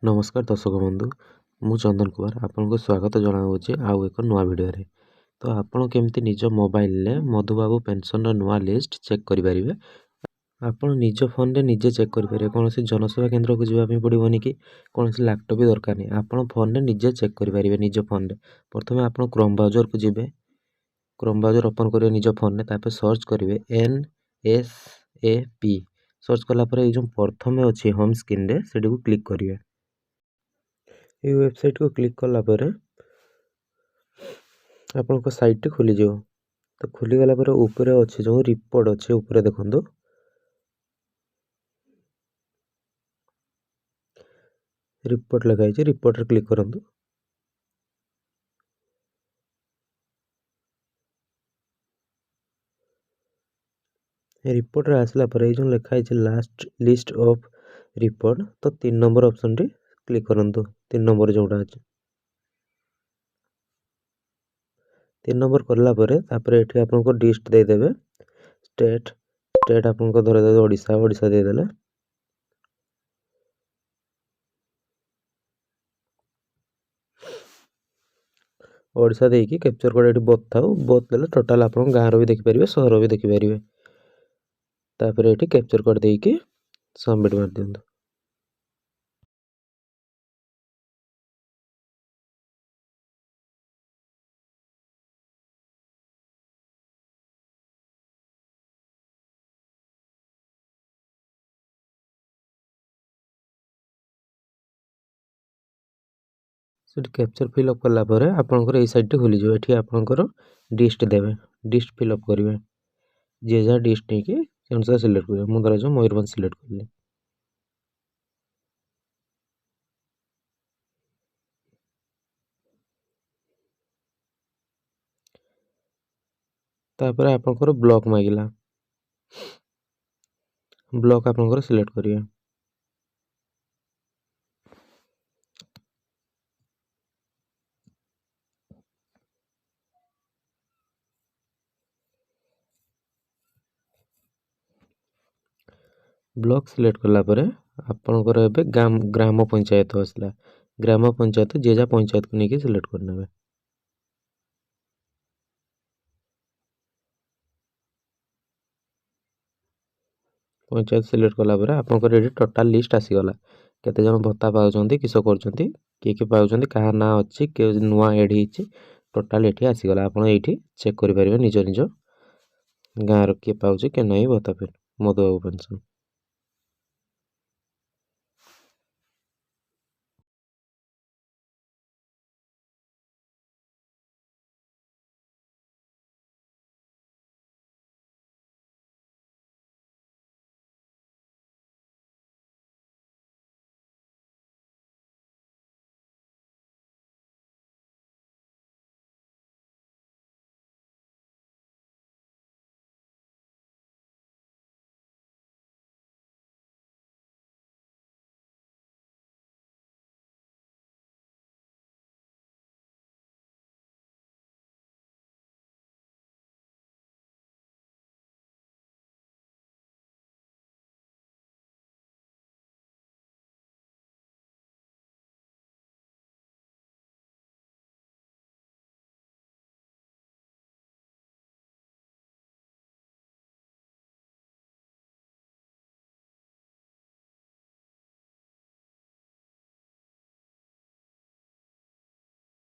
नमस्कार दर्शक बंधु मु चंदन कुमार आपको स्वागत जनाऊँगी आउ एक नुआ वीडियो रे। तो आपण केमती निज मोबाइल ले मधुबाबू पेंशन नुआ लिस्ट चेक करें। आपण निज फोन रे निजे चेक करें। कौन सी जनसेवा केन्द्र को जावाई पड़ोनी कि कौन सी लैपटॉप भी दरकार नहीं। आपण फोन रे निजे चेक करें निज फोन रे। प्रथम आप क्रोम ब्राउजर को जिबे। क्रोम ब्राउजर ओपन करेंगे निज फोन रे। तापर सर्च करेंगे NSAP। सर्च कलापर ये जो प्रथम अच्छी होम स्क्रीन रे से क्लिक करेंगे। ये वेबसाइट को क्लिक कला पर आपन साइट खोली जाओ। तो खोली गला पर ऊपर अच्छे जो रिपोर्ट अच्छे ऊपर देखो रिपोर्ट लगाई। रिपोर्ट रे क्लिक करूँ। रिपोर्ट रे आसला पर ये जो लिखाई लास्ट लिस्ट ऑफ रिपोर्ट तो 3 नंबर ऑप्शन रे क्लिक करूँ। 3 नंबर जोड़ा अच्छे 3 नंबर कलापर ये आपको डिस्ट देदेवे। स्टेट स्टेट आपको धर दे ओडिशा ओडिशा देदेले। ओडिशा देकी कैप्चर कोड ये बताओ बहुत देले टोटाल आप गाँव भी देखिपारे सहर भी देखिपारे। तापर ये कैप्चर कोड देकी सबमिट मार दियंतु। से कैप्चर फिलअप कलापर आपंकर ये साइट खोली जाए। ये आपंकर डिस्ट देवे। डिस्ट फिलअप करेंगे जी जहाँ डिस्ट नहीं कि अनुसार सिलेक्ट करेंगे। मुझे जो मयूरभंज सिलेक्ट करें। तापर आपंकर ब्लॉक मांगला ब्लॉक आपंकर सिलेक्ट करेंगे। ब्लॉक सिलेक्ट कलापर आपंकर ग्राम पंचायत आसला। ग्राम पंचायत जे जहाँ पंचायत को लेकिन सिलेक्ट करने। पंचायत सिलेक्ट कलापर आपंकर ये टोटाल लिस्ट आसीगला। केते जन भत्ता पाउछंती किस करछंती किए पाउछंती कहा ना अच्छी के नुआ एड होती टोटाल ये आसीगला। आप ये चेक करेंगे निज निज गाँव किए पाँच कि नहीं भत्ता मधुबाबू पेंशन।